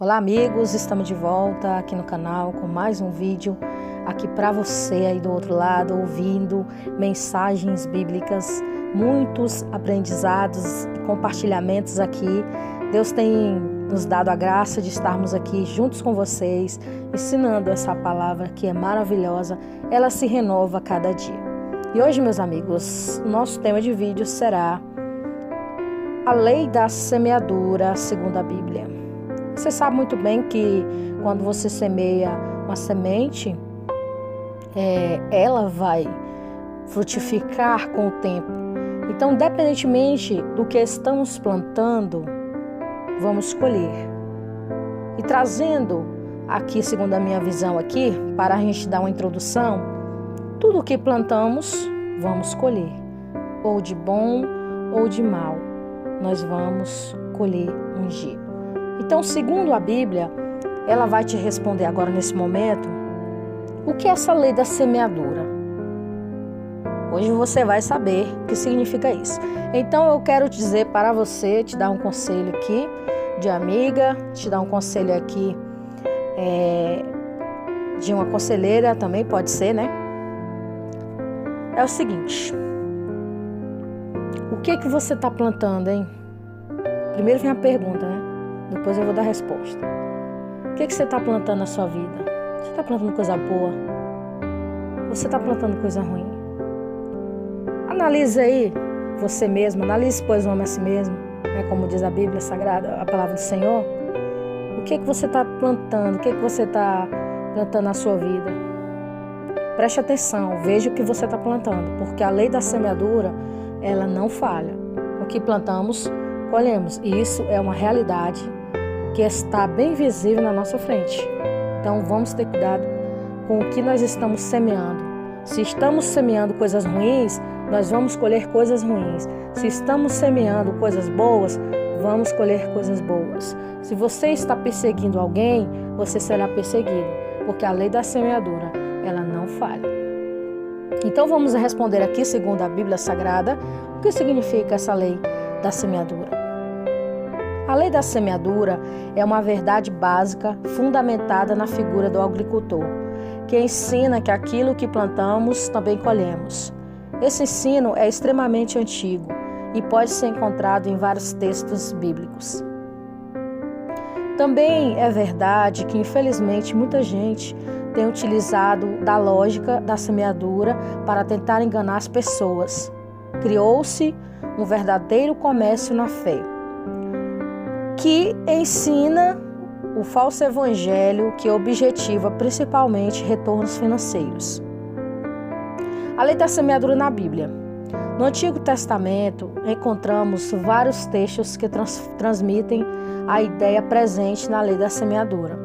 Olá amigos, estamos de volta aqui no canal com mais um vídeo aqui para você aí do outro lado, ouvindo mensagens bíblicas, muitos aprendizados e compartilhamentos aqui. Deus tem nos dado a graça de estarmos aqui juntos com vocês, ensinando essa palavra que é maravilhosa, ela se renova a cada dia. E hoje, meus amigos, nosso tema de vídeo será a lei da semeadura segundo a Bíblia. Você sabe muito bem que quando você semeia uma semente, ela vai frutificar com o tempo. Então, independentemente do que estamos plantando, vamos colher. E trazendo aqui, segundo a minha visão aqui, para a gente dar uma introdução, tudo o que plantamos, vamos colher. Ou de bom ou de mal, nós vamos colher um dia. Então, segundo a Bíblia, ela vai te responder agora nesse momento, o que é essa lei da semeadura? Hoje você vai saber o que significa isso. Então, eu quero dizer para você, te dar um conselho aqui de amiga, te dar um conselho aqui de uma conselheira também, pode ser, né? É o seguinte, o que você está plantando, hein? Primeiro vem a pergunta, né? Depois eu vou dar a resposta. O que você está plantando na sua vida? Você está plantando coisa boa? Ou você está plantando coisa ruim? Analise aí você mesmo, analise, pois, o homem a si mesmo, né? Como diz a Bíblia Sagrada, a palavra do Senhor. O que você está plantando? O que você está plantando na sua vida? Preste atenção, veja o que você está plantando, porque a lei da semeadura, ela não falha. O que plantamos, colhemos. E isso é uma realidade que está bem visível na nossa frente. Então vamos ter cuidado com o que nós estamos semeando. Se estamos semeando coisas ruins, nós vamos colher coisas ruins. Se estamos semeando coisas boas, vamos colher coisas boas. Se você está perseguindo alguém, você será perseguido, porque a lei da semeadura, ela não falha. Então vamos responder aqui, segundo a Bíblia Sagrada, o que significa essa lei da semeadura. A lei da semeadura é uma verdade básica fundamentada na figura do agricultor, que ensina que aquilo que plantamos também colhemos. Esse ensino é extremamente antigo e pode ser encontrado em vários textos bíblicos. Também é verdade que, infelizmente, muita gente tem utilizado da lógica da semeadura para tentar enganar as pessoas. Criou-se um verdadeiro comércio na fé, que ensina o falso evangelho que objetiva principalmente retornos financeiros. A lei da semeadura na Bíblia. No Antigo Testamento, encontramos vários textos que transmitem a ideia presente na lei da semeadura.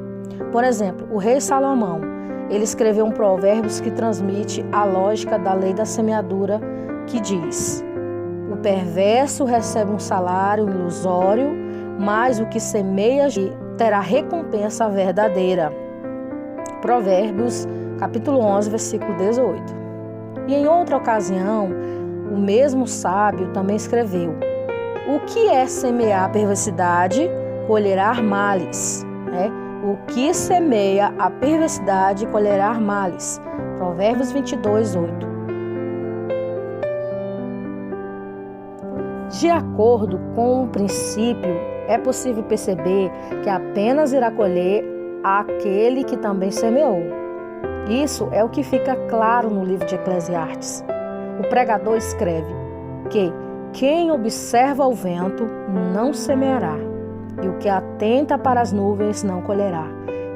Por exemplo, o rei Salomão, ele escreveu um Provérbios que transmite a lógica da lei da semeadura, que diz: o perverso recebe um salário ilusório, mas o que semeia terá recompensa verdadeira. Provérbios, capítulo 11, versículo 18. E em outra ocasião, o mesmo sábio também escreveu: o que é semear perversidade, colherá males. O que semeia a perversidade, colherá males. Provérbios 22, 8. De acordo com o princípio, é possível perceber que apenas irá colher aquele que também semeou. Isso é o que fica claro no livro de Eclesiastes. O pregador escreve que quem observa o vento não semeará, e o que atenta para as nuvens não colherá.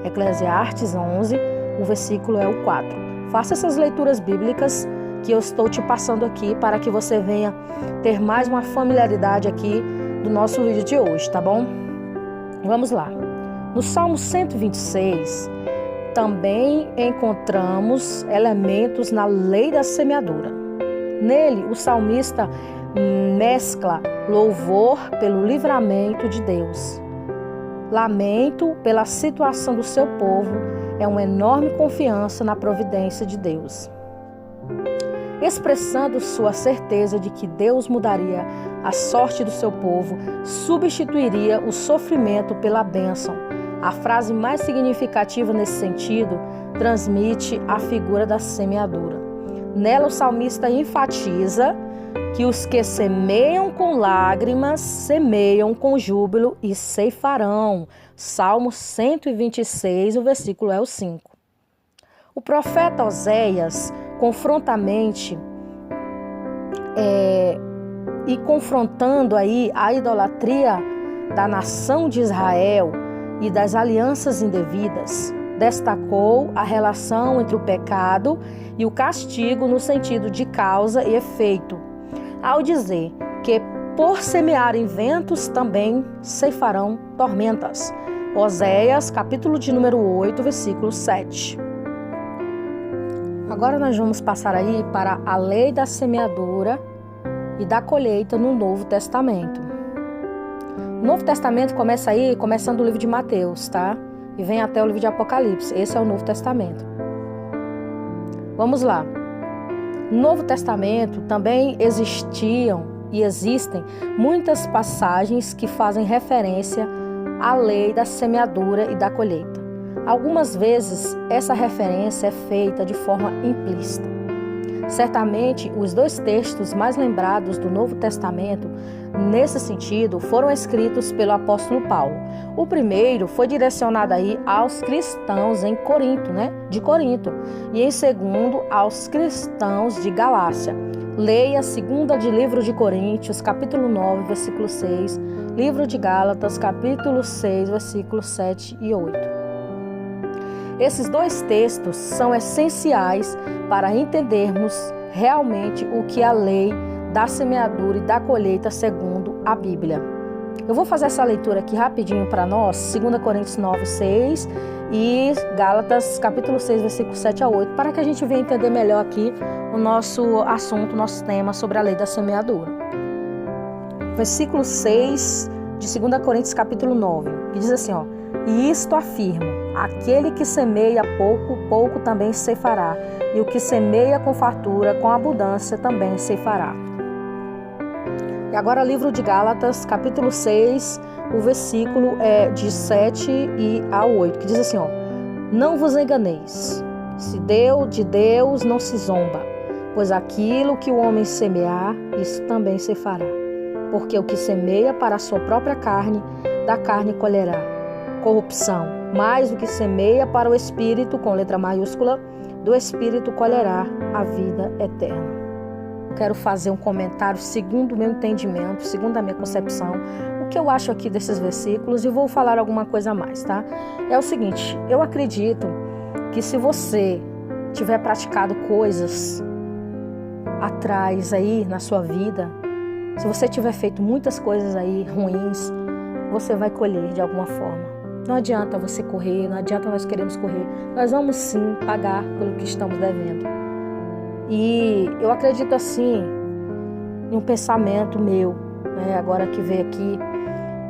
Eclesiastes 11, o versículo é o 4. Faça essas leituras bíblicas que eu estou te passando aqui para que você venha ter mais uma familiaridade aqui do nosso vídeo de hoje, tá bom? Vamos lá. No Salmo 126, também encontramos elementos na lei da semeadura. Nele, o salmista mescla louvor pelo livramento de Deus. Lamento pela situação do seu povo é uma enorme confiança na providência de Deus. Expressando sua certeza de que Deus mudaria a sorte do seu povo, substituiria o sofrimento pela bênção, A frase mais significativa nesse sentido transmite a figura da semeadura. Nela o salmista enfatiza que os que semeiam com lágrimas, semeiam com júbilo e ceifarão. Salmo 126, o versículo é o 5. O profeta Oséias confronta a mente e confrontando aí a idolatria da nação de Israel e das alianças indevidas, destacou a relação entre o pecado e o castigo no sentido de causa e efeito, ao dizer que por semearem ventos também ceifarão tormentas. Oséias, capítulo de número 8, versículo 7. Agora nós vamos passar aí para a lei da semeadura e da colheita no Novo Testamento. O Novo Testamento começa aí, começando o livro de Mateus, tá? E vem até o livro de Apocalipse. Esse é o Novo Testamento. Vamos lá. No Novo Testamento também existiam e existem muitas passagens que fazem referência à lei da semeadura e da colheita. Algumas vezes essa referência é feita de forma implícita. Certamente, os dois textos mais lembrados do Novo Testamento, nesse sentido, foram escritos pelo apóstolo Paulo. O primeiro foi direcionado aí aos cristãos em Corinto, de Corinto, e em segundo aos cristãos de Galácia. Leia segunda de livro de Coríntios, capítulo 9, versículo 6, livro de Gálatas, capítulo 6, versículos 7 e 8. Esses dois textos são essenciais para entendermos realmente o que é a lei da semeadura e da colheita segundo a Bíblia. Eu vou fazer essa leitura aqui rapidinho para nós, 2 Coríntios 9, 6 e Gálatas, capítulo 6, versículo 7 a 8, para que a gente venha entender melhor aqui o nosso assunto, nosso tema sobre a lei da semeadura. Versículo 6 de 2 Coríntios, capítulo 9, que diz assim, e isto afirmo, aquele que semeia pouco, pouco também ceifará, e o que semeia com fartura, com abundância também ceifará. E agora livro de Gálatas, capítulo 6, o versículo é de 7 e a 8, que diz assim, não vos enganeis, se deu de Deus não se zomba, pois aquilo que o homem semear, isso também ceifará. Porque o que semeia para a sua própria carne, da carne colherá corrupção, mas o que semeia para o Espírito, com letra maiúscula, do Espírito colherá a vida eterna. Eu quero fazer um comentário segundo o meu entendimento, segundo a minha concepção, o que eu acho aqui desses versículos e vou falar alguma coisa a mais, tá? É o seguinte, eu acredito que se você tiver praticado coisas atrás aí na sua vida, se você tiver feito muitas coisas aí ruins, você vai colher de alguma forma. Não adianta você correr, não adianta nós queremos correr. Nós vamos sim pagar pelo que estamos devendo. E eu acredito assim, em um pensamento meu, agora que veio aqui,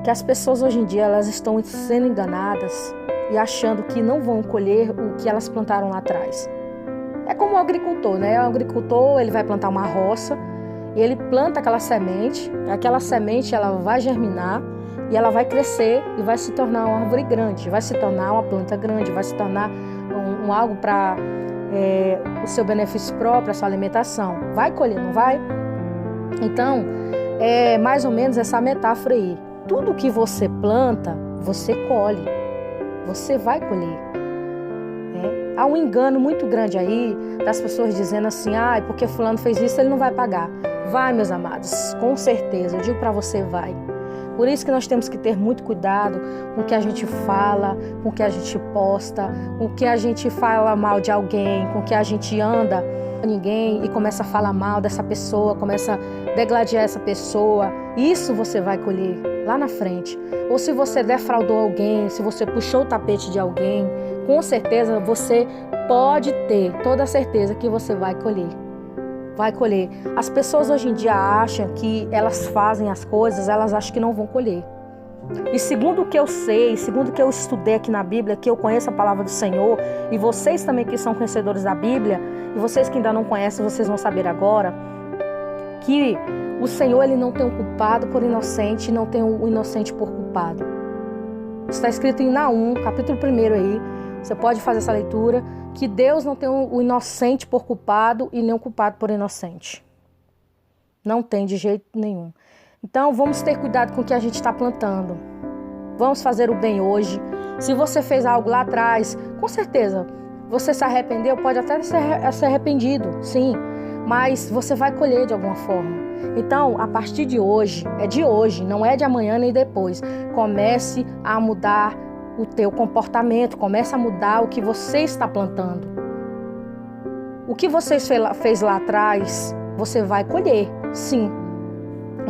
que as pessoas hoje em dia elas estão sendo enganadas e achando que não vão colher o que elas plantaram lá atrás. É como o agricultor, O agricultor ele vai plantar uma roça e ele planta aquela semente ela vai germinar e ela vai crescer e vai se tornar uma árvore grande, vai se tornar uma planta grande, vai se tornar algo para o seu benefício próprio, a sua alimentação. Vai colher, não vai? Então, é mais ou menos essa metáfora aí. Tudo que você planta, você colhe. Você vai colher. Há um engano muito grande aí das pessoas dizendo assim, porque fulano fez isso, ele não vai pagar. Vai, meus amados, com certeza, eu digo para você, vai. Por isso que nós temos que ter muito cuidado com o que a gente fala, com o que a gente posta, com o que a gente fala mal de alguém, com o que a gente anda com ninguém e começa a falar mal dessa pessoa, começa a degladiar essa pessoa. Isso você vai colher lá na frente. Ou se você defraudou alguém, se você puxou o tapete de alguém, com certeza você pode ter toda a certeza que você vai colher. Vai colher. As pessoas hoje em dia acham que elas fazem as coisas, elas acham que não vão colher. E segundo o que eu sei, segundo o que eu estudei aqui na Bíblia, que eu conheço a palavra do Senhor, e vocês também que são conhecedores da Bíblia, e vocês que ainda não conhecem, vocês vão saber agora, que o Senhor ele não tem um culpado por inocente, não tem o inocente por culpado. está escrito em Naum, capítulo 1 aí, você pode fazer essa leitura, que Deus não tem o inocente por culpado e nem o culpado por inocente. Não tem de jeito nenhum. Então vamos ter cuidado com o que a gente está plantando. Vamos fazer o bem hoje. Se você fez algo lá atrás, com certeza, você se arrependeu, pode até ser arrependido, sim, mas você vai colher de alguma forma. Então, a partir de hoje, não é de amanhã nem depois. Comece a mudar o teu comportamento, comece a mudar o que você está plantando. O que você fez lá atrás, você vai colher, sim.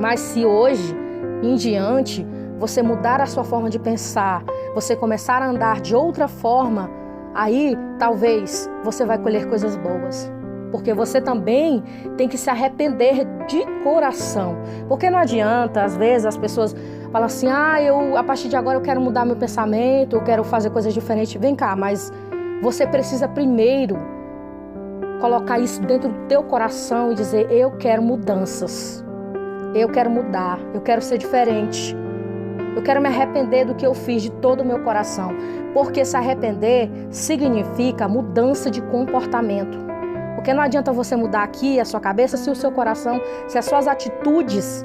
Mas se hoje em diante você mudar a sua forma de pensar, você começar a andar de outra forma, aí talvez você vai colher coisas boas. Porque você também tem que se arrepender de coração. Porque não adianta, às vezes, as pessoas falam assim, a partir de agora eu quero mudar meu pensamento, eu quero fazer coisas diferentes. Vem cá, mas você precisa primeiro colocar isso dentro do teu coração e dizer, eu quero mudanças. Eu quero mudar, eu quero ser diferente. Eu quero me arrepender do que eu fiz de todo o meu coração. Porque se arrepender significa mudança de comportamento. Porque não adianta você mudar aqui a sua cabeça se o seu coração, se as suas atitudes,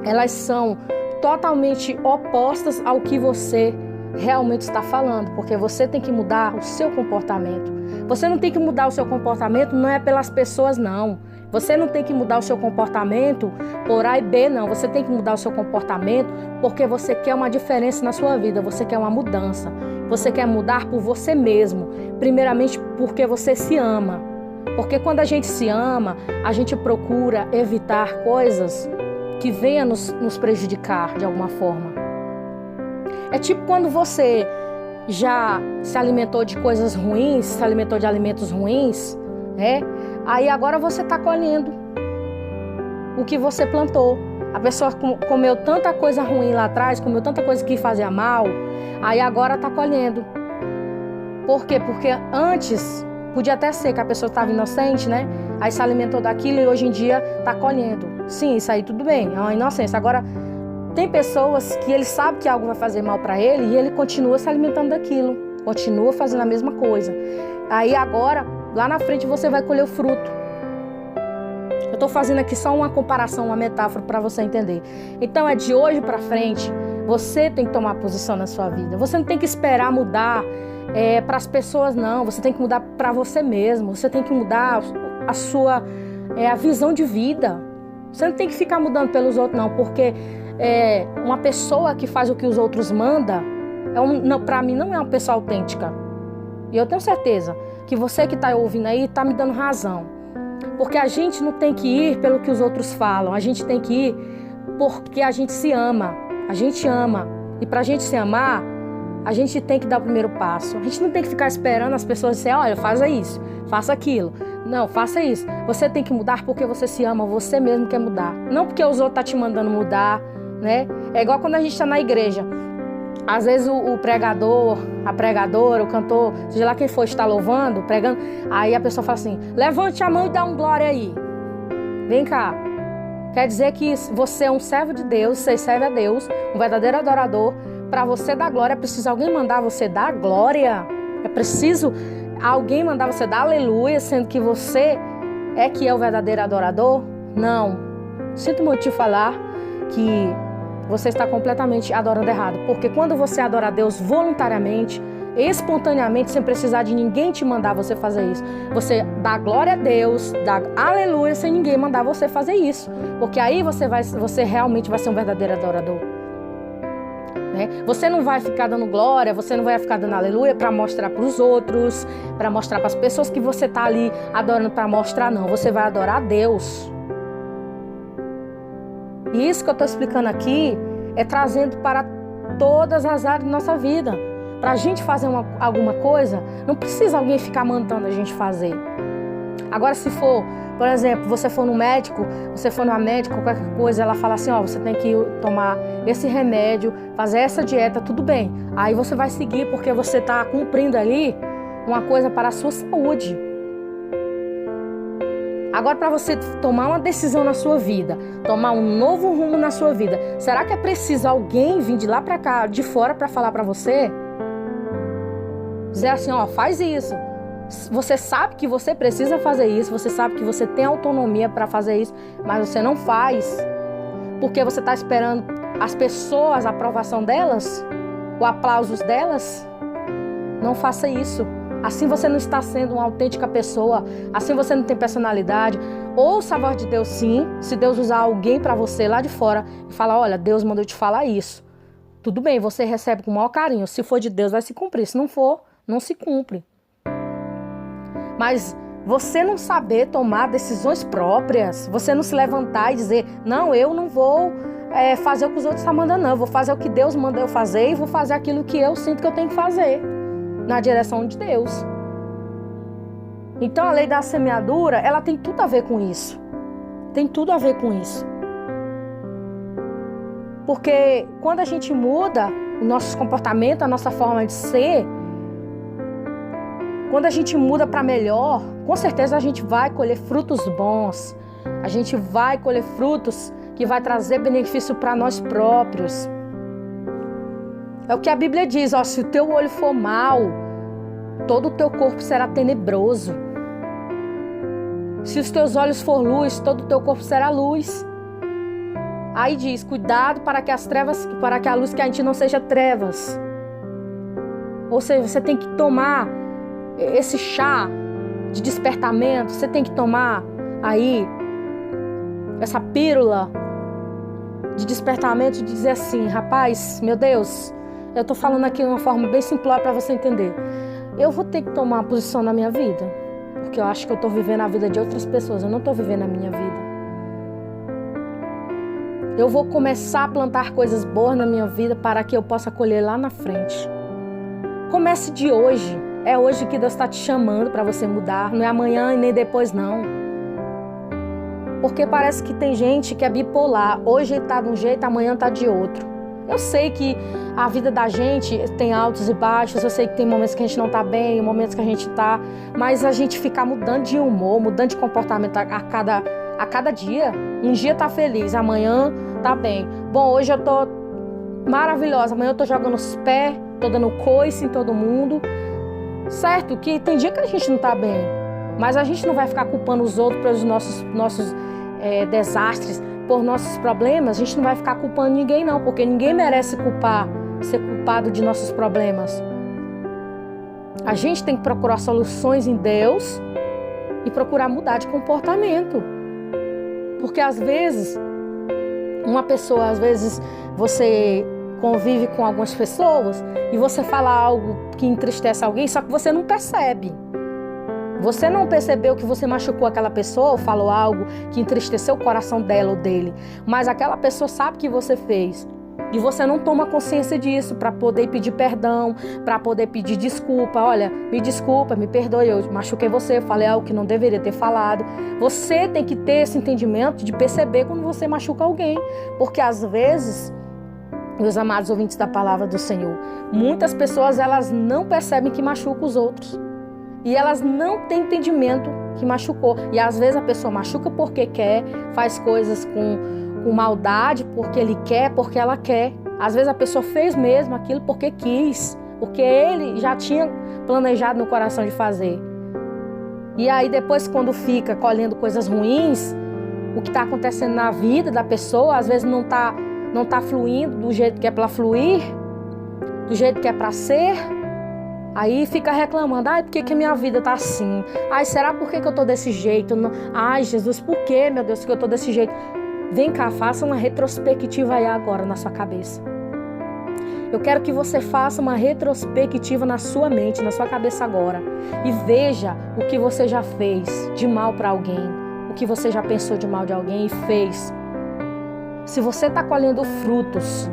elas são totalmente opostas ao que você realmente está falando. Porque você tem que mudar o seu comportamento. Você não tem que mudar o seu comportamento, não é pelas pessoas, não. Você não tem que mudar o seu comportamento por A e B, não. Você tem que mudar o seu comportamento porque você quer uma diferença na sua vida. Você quer uma mudança. Você quer mudar por você mesmo. Primeiramente porque você se ama. Porque quando a gente se ama, a gente procura evitar coisas que venham nos prejudicar de alguma forma. É tipo quando você já se alimentou de coisas ruins, se alimentou de alimentos ruins, né? Aí agora você está colhendo o que você plantou. A pessoa comeu tanta coisa ruim lá atrás, comeu tanta coisa que fazia mal, aí agora está colhendo. Por quê? Porque antes podia até ser que a pessoa estava inocente, né? Aí se alimentou daquilo e hoje em dia está colhendo. Sim, isso aí tudo bem, é uma inocência. Agora, tem pessoas que ele sabe que algo vai fazer mal para ele e ele continua se alimentando daquilo, continua fazendo a mesma coisa. Aí agora, lá na frente você vai colher o fruto. Eu estou fazendo aqui só uma comparação, uma metáfora para você entender. Então é de hoje para frente, você tem que tomar posição na sua vida. Você não tem que esperar mudar para as pessoas, não. Você tem que mudar para você mesmo. Você tem que mudar a sua a visão de vida. Você não tem que ficar mudando pelos outros, não. Porque uma pessoa que faz o que os outros mandam, para mim não é uma pessoa autêntica. E eu tenho certeza que você que está ouvindo aí está me dando razão. Porque a gente não tem que ir pelo que os outros falam. A gente tem que ir porque a gente se ama. A gente ama. E para a gente se amar, a gente tem que dar o primeiro passo. A gente não tem que ficar esperando as pessoas dizer, olha, faça isso, faça aquilo. Não, faça isso. Você tem que mudar porque você se ama, você mesmo quer mudar. Não porque os outros estão te mandando mudar, né? É igual quando a gente está na igreja. Às vezes o pregador, a pregadora, o cantor, seja lá quem for, está louvando, pregando, aí a pessoa fala assim, levante a mão e dá um glória aí. Vem cá. Quer dizer que você é um servo de Deus, você serve a Deus, um verdadeiro adorador. Para você dar glória, é preciso alguém mandar você dar glória. É preciso alguém mandar você dar aleluia, sendo que você que é o verdadeiro adorador? Não. Sinto muito te falar que você está completamente adorando errado. Porque quando você adora a Deus voluntariamente, espontaneamente, sem precisar de ninguém te mandar você fazer isso, você dá glória a Deus, dá aleluia, sem ninguém mandar você fazer isso. Porque aí você realmente vai ser um verdadeiro adorador. Você não vai ficar dando glória, você não vai ficar dando aleluia para mostrar para os outros, para mostrar para as pessoas que você está ali adorando para mostrar, não. Você vai adorar a Deus. E isso que eu estou explicando aqui é trazendo para todas as áreas da nossa vida. Para a gente fazer alguma coisa, não precisa alguém ficar mandando a gente fazer. Agora, se for, por exemplo, você for no médico, você for numa médica, qualquer coisa, ela fala assim, você tem que tomar esse remédio, fazer essa dieta, tudo bem. Aí você vai seguir porque você está cumprindo ali uma coisa para a sua saúde. Agora, Agora, para você tomar uma decisão na sua vida, tomar um novo rumo na sua vida, será que é preciso alguém vir de lá para cá, de fora, para falar para você? Dizer assim, ó, faz isso. Você sabe que você precisa fazer isso, você sabe que você tem autonomia para fazer isso, mas você não faz. Porque você está esperando as pessoas, a aprovação delas, o aplauso delas. Não faça isso. Assim você não está sendo uma autêntica pessoa. Assim você não tem personalidade. Ouça a voz de Deus, sim. Se Deus usar alguém para você lá de fora e falar, olha, Deus mandou te falar isso. Tudo bem, você recebe com o maior carinho. Se for de Deus, vai se cumprir. Se não for, não se cumpre. Mas você não saber tomar decisões próprias, você não se levantar e dizer, não, eu não vou fazer o que os outros estão mandando, não. Eu vou fazer o que Deus manda eu fazer e vou fazer aquilo que eu sinto que eu tenho que fazer, na direção de Deus. Então a lei da semeadura, ela tem tudo a ver com isso. Tem tudo a ver com isso. Porque quando a gente muda o nosso comportamento, a nossa forma de ser, quando a gente muda para melhor, com certeza a gente vai colher frutos bons. A gente vai colher frutos que vai trazer benefício para nós próprios. É o que a Bíblia diz, ó, se o teu olho for mau, todo o teu corpo será tenebroso. Se os teus olhos for luz, todo o teu corpo será luz. Aí diz, cuidado para que a luz que a gente não seja trevas. Ou seja, você tem que tomar esse chá de despertamento, você tem que tomar aí essa pílula de despertamento, de dizer assim, rapaz, meu Deus, eu tô falando aqui de uma forma bem simplória para você entender. Eu vou ter que tomar uma posição na minha vida, porque eu acho que eu tô vivendo a vida de outras pessoas, eu não tô vivendo a minha vida. Eu vou começar a plantar coisas boas na minha vida para que eu possa colher lá na frente. Comece de hoje. É hoje que Deus está te chamando para você mudar. Não é amanhã e nem depois, não. Porque parece que tem gente que é bipolar. Hoje está de um jeito, amanhã está de outro. Eu sei que a vida da gente tem altos e baixos. Eu sei que tem momentos que a gente não está bem, momentos que a gente está. Mas a gente ficar mudando de humor, mudando de comportamento a cada dia. Um dia tá feliz, amanhã tá bem. Bom, hoje eu tô maravilhosa, amanhã eu tô jogando os pés, tô dando coice em todo mundo. Certo que tem dia que a gente não tá bem, mas a gente não vai ficar culpando os outros pelos nossos desastres, por nossos problemas. A gente não vai ficar culpando ninguém não, porque ninguém merece ser culpado de nossos problemas. A gente tem que procurar soluções em Deus e procurar mudar de comportamento. Porque às vezes, você convive com algumas pessoas e você fala algo que entristece alguém, só que você não percebe. Você não percebeu que você machucou aquela pessoa ou falou algo que entristeceu o coração dela ou dele, mas aquela pessoa sabe que você fez. E você não toma consciência disso para poder pedir perdão, para poder pedir desculpa. Olha, me desculpa, me perdoe, eu machuquei você, eu falei algo que não deveria ter falado. Você tem que ter esse entendimento de perceber quando você machuca alguém. Porque às vezes, meus amados ouvintes da palavra do Senhor, muitas pessoas elas não percebem que machucam os outros. E elas não têm entendimento que machucou. E às vezes a pessoa machuca porque quer, faz coisas com maldade, porque ele quer, porque ela quer. Às vezes a pessoa fez mesmo aquilo porque quis, porque ele já tinha planejado no coração de fazer. E aí depois, quando fica colhendo coisas ruins, o que está acontecendo na vida da pessoa, às vezes não tá fluindo do jeito que é para fluir, do jeito que é para ser. Aí fica reclamando, por que a minha vida tá assim? Será por que eu tô desse jeito? Jesus, por que, meu Deus, que eu tô desse jeito? Vem cá, faça uma retrospectiva aí agora na sua cabeça. Eu quero que você faça uma retrospectiva na sua mente, na sua cabeça agora. E veja o que você já fez de mal para alguém. O que você já pensou de mal de alguém e fez. Se você está colhendo frutos,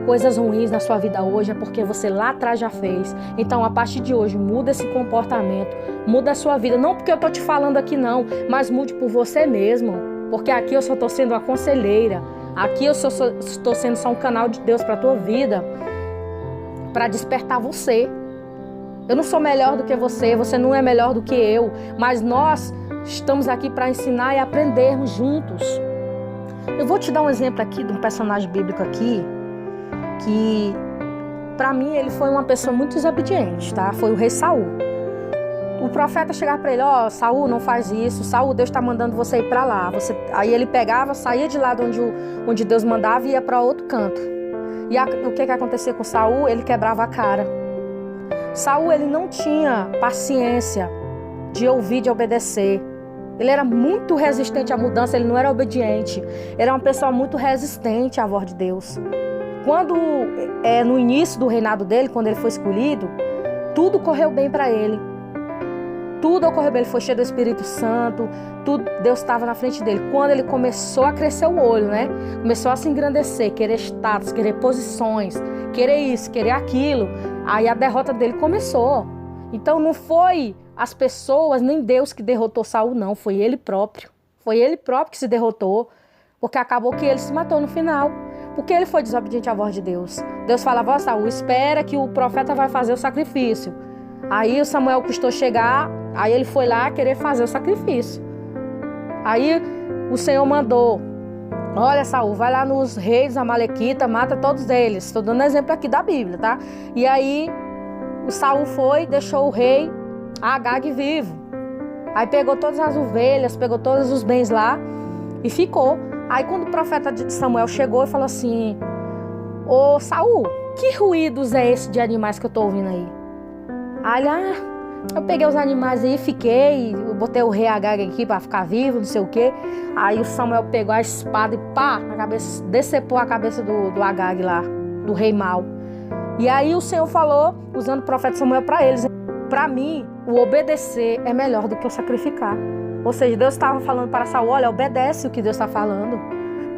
coisas ruins na sua vida hoje, é porque você lá atrás já fez. Então, a partir de hoje, muda esse comportamento. Muda a sua vida. Não porque eu estou te falando aqui não, mas mude por você mesmo. Porque aqui eu só estou sendo uma conselheira. Aqui eu estou sendo só um canal de Deus para a tua vida. Para despertar você. Eu não sou melhor do que você. Você não é melhor do que eu. Mas nós Estamos aqui para ensinar e aprendermos juntos. Eu vou te dar um exemplo aqui de um personagem bíblico aqui, que para mim ele foi uma pessoa muito desobediente, tá? Foi o rei Saul. O profeta chegava para ele, Saul, não faz isso, Saul, Deus está mandando você ir para lá. Aí ele pegava, saía de lá de onde Deus mandava e ia para outro canto. E o que acontecia com Saul? Ele quebrava a cara. Saul, ele não tinha paciência de ouvir, de obedecer. Ele era muito resistente à mudança, ele não era obediente. Era uma pessoa muito resistente à voz de Deus. Quando, no início do reinado dele, quando ele foi escolhido, tudo correu bem para ele. Tudo ocorreu bem, ele foi cheio do Espírito Santo, Deus estava na frente dele. Quando ele começou a crescer o olho, né? Começou a se engrandecer, querer status, querer posições, querer isso, querer aquilo. Aí a derrota dele começou. Então não foi as pessoas, nem Deus que derrotou Saul, não. Foi ele próprio. Foi ele próprio que se derrotou, porque acabou que ele se matou no final. Porque ele foi desobediente à voz de Deus. Deus falava, Saul, espera que o profeta vai fazer o sacrifício. Aí o Samuel custou chegar, aí ele foi lá querer fazer o sacrifício. Aí o Senhor mandou, olha Saul, vai lá nos reis amalequitas, mata todos eles. Estou dando exemplo aqui da Bíblia, tá? E aí o Saul foi, deixou o rei Agag vivo. Aí pegou todas as ovelhas, pegou todos os bens lá e ficou. Aí quando o profeta de Samuel chegou e falou assim, ô Saul, que ruídos é esse de animais que eu tô ouvindo aí? Aí eu peguei os animais aí, fiquei, eu botei o rei Agag aqui pra ficar vivo, não sei o quê. Aí o Samuel pegou a espada e pá, na cabeça, decepou a cabeça do Agag lá, do rei mau. E aí o Senhor falou, usando o profeta Samuel para eles, para mim, o obedecer é melhor do que o sacrificar. Ou seja, Deus estava falando para Saul, olha, obedece o que Deus está falando.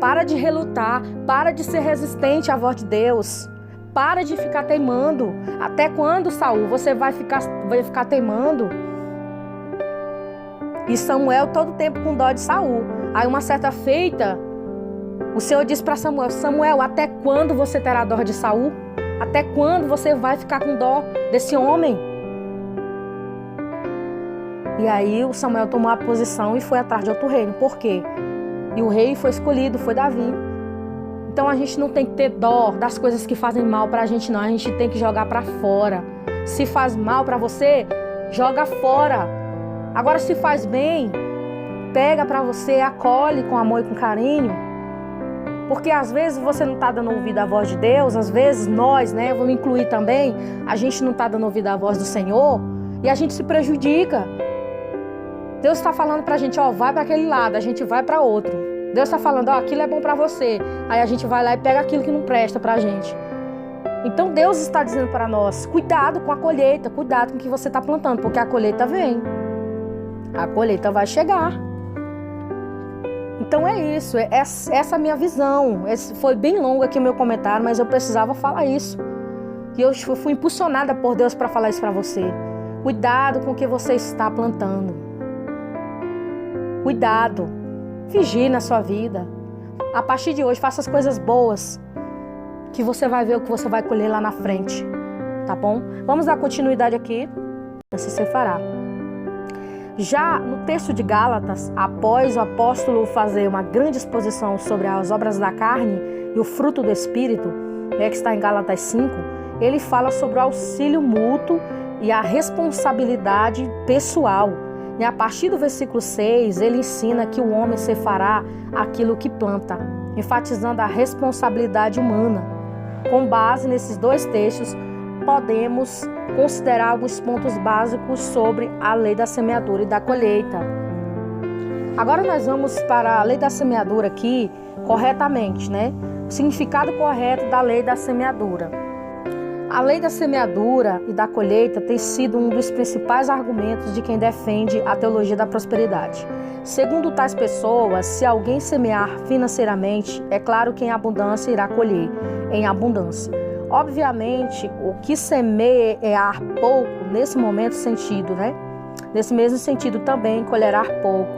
Para de relutar, para de ser resistente à voz de Deus. Para de ficar teimando. Até quando, Saul, você vai ficar teimando? E Samuel todo tempo com dó de Saul. Aí uma certa feita, o Senhor disse para Samuel, Samuel, até quando você terá dó de Saul? Até quando você vai ficar com dó desse homem? E aí o Samuel tomou a posição e foi atrás de outro reino. Por quê? E o rei foi escolhido, foi Davi. Então a gente não tem que ter dó das coisas que fazem mal pra gente, não. A gente tem que jogar pra fora. Se faz mal pra você, joga fora. Agora se faz bem, pega pra você, acolhe com amor e com carinho. Porque às vezes você não tá dando ouvido à voz de Deus, às vezes nós, né, eu vou me incluir também, a gente não tá dando ouvido à voz do Senhor e a gente se prejudica. Deus está falando pra gente, vai para aquele lado, a gente vai para outro. Deus está falando, aquilo é bom para você. Aí a gente vai lá e pega aquilo que não presta pra gente. Então Deus está dizendo para nós, cuidado com a colheita, cuidado com o que você está plantando, porque a colheita vem. A colheita vai chegar. Então é isso, essa é a minha visão. Foi bem longo aqui o meu comentário, mas eu precisava falar isso. E eu fui impulsionada por Deus para falar isso para você. Cuidado com o que você está plantando. Cuidado. Vigie na sua vida. A partir de hoje, faça as coisas boas, que você vai ver o que você vai colher lá na frente. Tá bom? Vamos dar continuidade aqui. Assim você fará. Já no texto de Gálatas, após o apóstolo fazer uma grande exposição sobre as obras da carne e o fruto do Espírito, que está em Gálatas 5, ele fala sobre o auxílio mútuo e a responsabilidade pessoal. E a partir do versículo 6, ele ensina que o homem se fará aquilo que planta, enfatizando a responsabilidade humana. Com base nesses dois textos, podemos considerar alguns pontos básicos sobre a lei da semeadura e da colheita. Agora nós vamos para a lei da semeadura aqui, corretamente, né? O significado correto da lei da semeadura. A lei da semeadura e da colheita tem sido um dos principais argumentos de quem defende a teologia da prosperidade. Segundo tais pessoas, se alguém semear financeiramente, é claro que em abundância irá colher em abundância. Obviamente, o que semear pouco, nesse momento sentido, né? Nesse mesmo sentido também colherá pouco.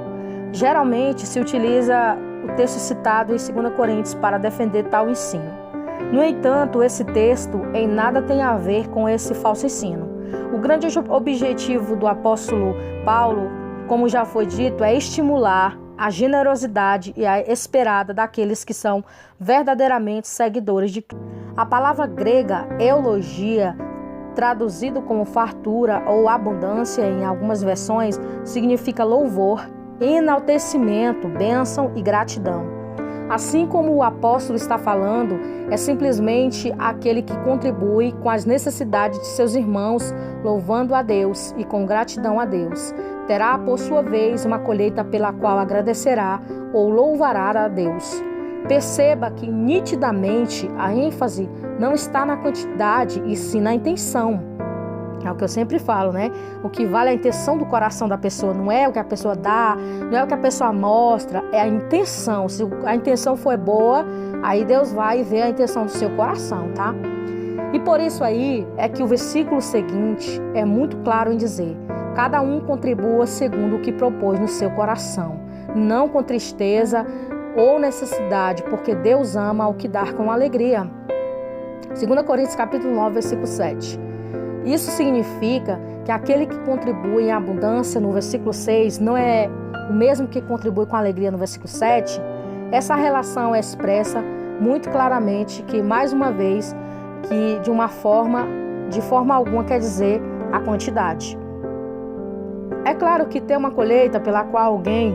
Geralmente se utiliza o texto citado em 2 Coríntios para defender tal ensino. No entanto, esse texto em nada tem a ver com esse falso ensino. O grande objetivo do apóstolo Paulo como já foi dito, é estimular a generosidade e a esperada daqueles que são verdadeiramente seguidores de Cristo. A palavra grega eulogia, traduzido como fartura ou abundância em algumas versões, significa louvor, enaltecimento, bênção e gratidão. Assim como o apóstolo está falando, é simplesmente aquele que contribui com as necessidades de seus irmãos, louvando a Deus e com gratidão a Deus. Terá, por sua vez, uma colheita pela qual agradecerá ou louvará a Deus. Perceba que, nitidamente, a ênfase não está na quantidade, e sim na intenção. É o que eu sempre falo, né? O que vale é a intenção do coração da pessoa, não é o que a pessoa dá, não é o que a pessoa mostra, é a intenção. Se a intenção for boa, aí Deus vai ver a intenção do seu coração, tá? E por isso aí é que o versículo seguinte é muito claro em dizer: cada um contribua segundo o que propôs no seu coração, não com tristeza ou necessidade, porque Deus ama o que dar com alegria. 2 Coríntios capítulo 9, versículo 7. Isso significa que aquele que contribui em abundância no versículo 6 não é o mesmo que contribui com alegria no versículo 7. Essa relação é expressa muito claramente que, mais uma vez, que de forma alguma quer dizer a quantidade. É claro que ter uma colheita pela qual alguém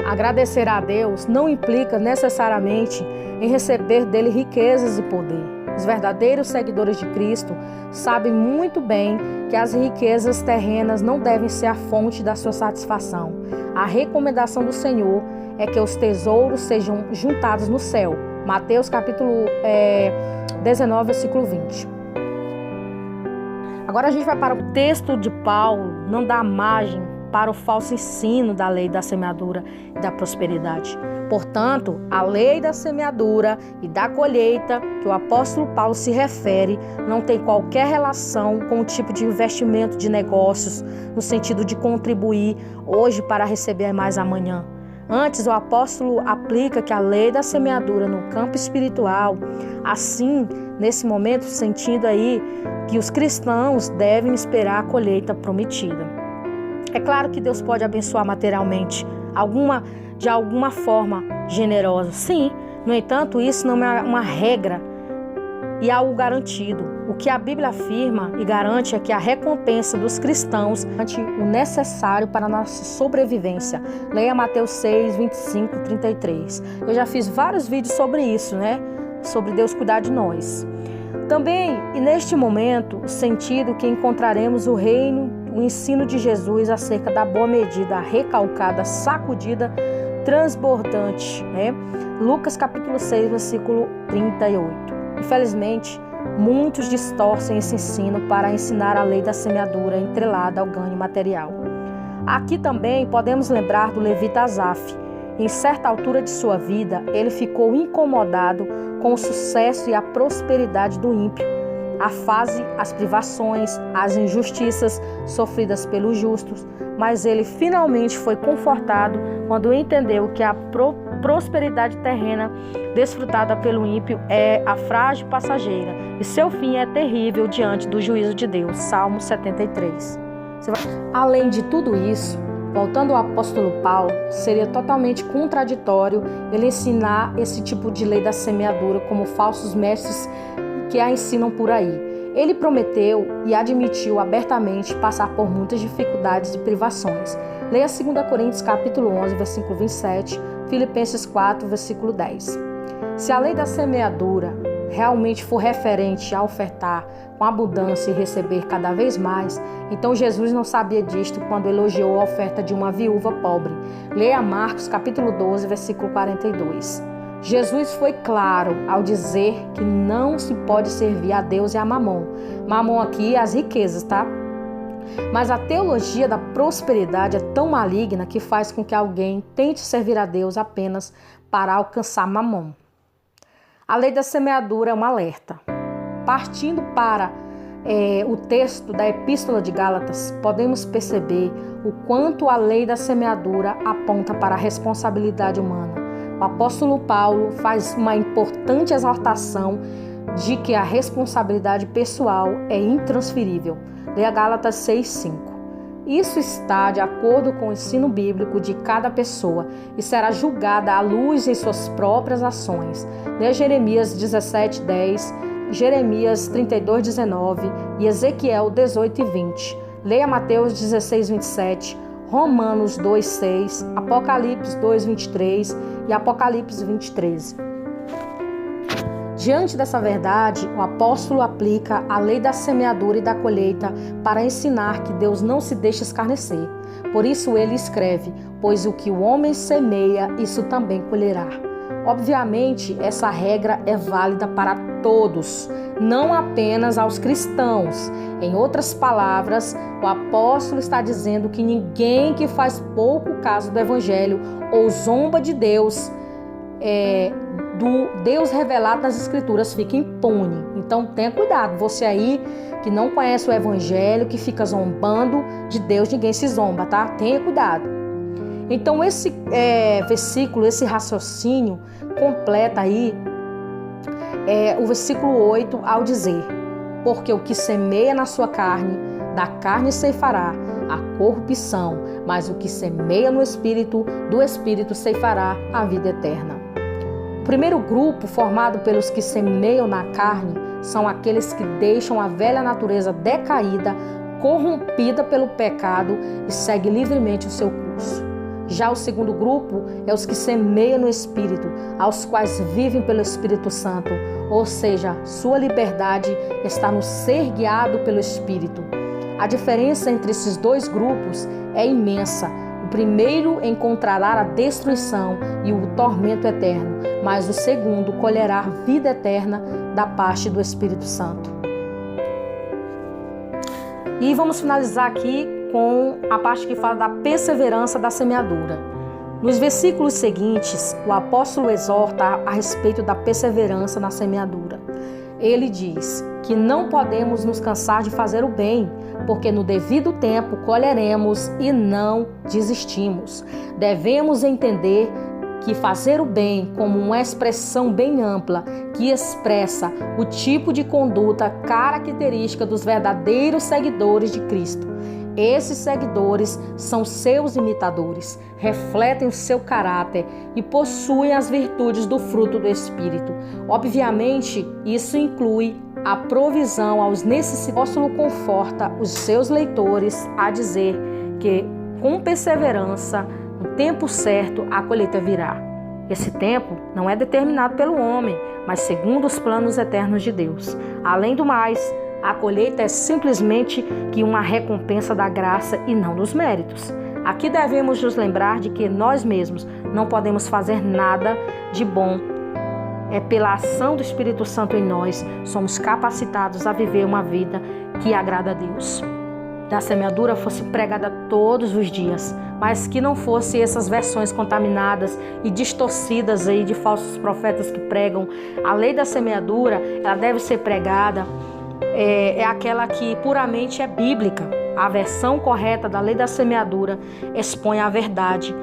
agradecerá a Deus não implica necessariamente em receber dele riquezas e poder. Os verdadeiros seguidores de Cristo sabem muito bem que as riquezas terrenas não devem ser a fonte da sua satisfação. A recomendação do Senhor é que os tesouros sejam juntados no céu. Mateus capítulo 19, versículo 20. Agora a gente vai para o texto de Paulo, não dá margem para o falso ensino da lei da semeadura e da prosperidade. Portanto, a lei da semeadura e da colheita que o apóstolo Paulo se refere não tem qualquer relação com o tipo de investimento de negócios, no sentido de contribuir hoje para receber mais amanhã. Antes, o apóstolo aplica que a lei da semeadura no campo espiritual, assim, nesse momento, sentindo aí que os cristãos devem esperar a colheita prometida. É claro que Deus pode abençoar materialmente de alguma forma generosa. Sim, no entanto, isso não é uma regra e algo garantido. O que a Bíblia afirma e garante é que a recompensa dos cristãos é o necessário para a nossa sobrevivência. Leia Mateus 6, 25 e 33. Eu já fiz vários vídeos sobre isso, né? Sobre Deus cuidar de nós. Também, e neste momento, o sentido que encontraremos o ensino de Jesus acerca da boa medida, recalcada, sacudida, transbordante, né? Lucas capítulo 6, versículo 38. Infelizmente, muitos distorcem esse ensino para ensinar a lei da semeadura entrelada ao ganho material. Aqui também podemos lembrar do levita Asaf. Em certa altura de sua vida, ele ficou incomodado com o sucesso e a prosperidade do ímpio, as privações, as injustiças sofridas pelos justos, mas ele finalmente foi confortado quando entendeu que a prosperidade terrena desfrutada pelo ímpio é a frágil passageira e seu fim é terrível diante do juízo de Deus. Salmo 73. Além de tudo isso, voltando ao apóstolo Paulo, seria totalmente contraditório ele ensinar esse tipo de lei da semeadura como falsos mestres que a ensinam por aí. Ele prometeu e admitiu abertamente passar por muitas dificuldades e privações. Leia 2 Coríntios capítulo 11, versículo 27, Filipenses 4, versículo 10. Se a lei da semeadura realmente for referente a ofertar com abundância e receber cada vez mais, então Jesus não sabia disto quando elogiou a oferta de uma viúva pobre. Leia Marcos capítulo 12, versículo 42. Jesus foi claro ao dizer que não se pode servir a Deus e a Mamon. Mamon aqui é as riquezas, tá? Mas a teologia da prosperidade é tão maligna que faz com que alguém tente servir a Deus apenas para alcançar Mamon. A lei da semeadura é um alerta. Partindo para o texto da Epístola de Gálatas, podemos perceber o quanto a lei da semeadura aponta para a responsabilidade humana. O apóstolo Paulo faz uma importante exortação de que a responsabilidade pessoal é intransferível. Leia Gálatas 6:5. Isso está de acordo com o ensino bíblico de cada pessoa e será julgada à luz em suas próprias ações. Leia Jeremias 17:10, Jeremias 32:19 e Ezequiel 18:20. Leia Mateus 16:27, Romanos 2:6, Apocalipse 2:23 e Apocalipse 20:13. Diante dessa verdade, o apóstolo aplica a lei da semeadura e da colheita para ensinar que Deus não se deixa escarnecer. Por isso ele escreve: pois o que o homem semeia, isso também colherá. Obviamente, essa regra é válida para todos, não apenas aos cristãos. Em outras palavras, o apóstolo está dizendo que ninguém que faz pouco caso do evangelho ou zomba de Deus, do Deus revelado nas Escrituras, fica impune. Então tenha cuidado, você aí que não conhece o evangelho, que fica zombando de Deus, ninguém se zomba, tá? Tenha cuidado. Então esse versículo, esse raciocínio completa aí o versículo 8 ao dizer: porque o que semeia na sua carne, da carne ceifará a corrupção, mas o que semeia no Espírito, do Espírito ceifará a vida eterna. O primeiro grupo, formado pelos que semeiam na carne, são aqueles que deixam a velha natureza decaída, corrompida pelo pecado e segue livremente o seu curso. Já o segundo grupo é os que semeiam no Espírito, aos quais vivem pelo Espírito Santo, ou seja, sua liberdade está no ser guiado pelo Espírito. A diferença entre esses dois grupos é imensa. O primeiro encontrará a destruição e o tormento eterno, mas o segundo colherá vida eterna da parte do Espírito Santo. E vamos finalizar aqui com a parte que fala da perseverança da semeadura. Nos versículos seguintes, o apóstolo exorta a respeito da perseverança na semeadura. Ele diz que não podemos nos cansar de fazer o bem, porque no devido tempo colheremos e não desistimos. Devemos entender que fazer o bem como uma expressão bem ampla que expressa o tipo de conduta característica dos verdadeiros seguidores de Cristo. Esses seguidores são seus imitadores, refletem o seu caráter e possuem as virtudes do fruto do Espírito. Obviamente, isso inclui a provisão aos necessitados. O apóstolo conforta os seus leitores a dizer que, com perseverança, no tempo certo, a colheita virá. Esse tempo não é determinado pelo homem, mas segundo os planos eternos de Deus. Além do mais, a colheita é simplesmente que uma recompensa da graça e não dos méritos. Aqui devemos nos lembrar de que nós mesmos não podemos fazer nada de bom. É pela ação do Espírito Santo em nós, somos capacitados a viver uma vida que agrada a Deus. Que a semeadura fosse pregada todos os dias, mas que não fosse essas versões contaminadas e distorcidas aí de falsos profetas que pregam. A lei da semeadura, ela deve ser pregada, é aquela que puramente é bíblica. A versão correta da lei da semeadura expõe a verdade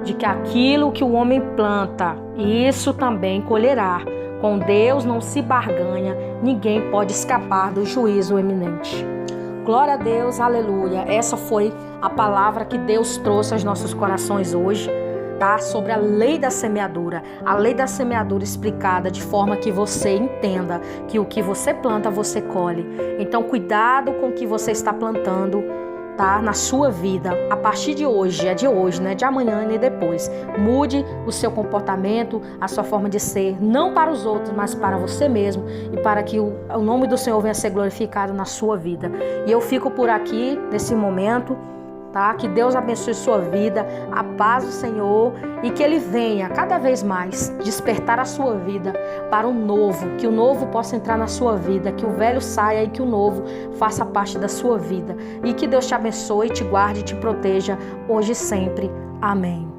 de que aquilo que o homem planta, isso também colherá. Com Deus não se barganha, ninguém pode escapar do juízo eminente. Glória a Deus, aleluia. Essa foi a palavra que Deus trouxe aos nossos corações hoje, tá? Sobre a lei da semeadura. A lei da semeadura explicada de forma que você entenda que o que você planta, você colhe. Então, cuidado com o que você está plantando, tá? Na sua vida. A partir de hoje, é de hoje, não é de amanhã nem depois. Mude o seu comportamento, a sua forma de ser, não para os outros, mas para você mesmo e para que o nome do Senhor venha a ser glorificado na sua vida. E eu fico por aqui nesse momento, tá? Que Deus abençoe sua vida, a paz do Senhor e que Ele venha cada vez mais despertar a sua vida para o novo, que o novo possa entrar na sua vida, que o velho saia e que o novo faça parte da sua vida. E que Deus te abençoe, te guarde e te proteja hoje e sempre. Amém.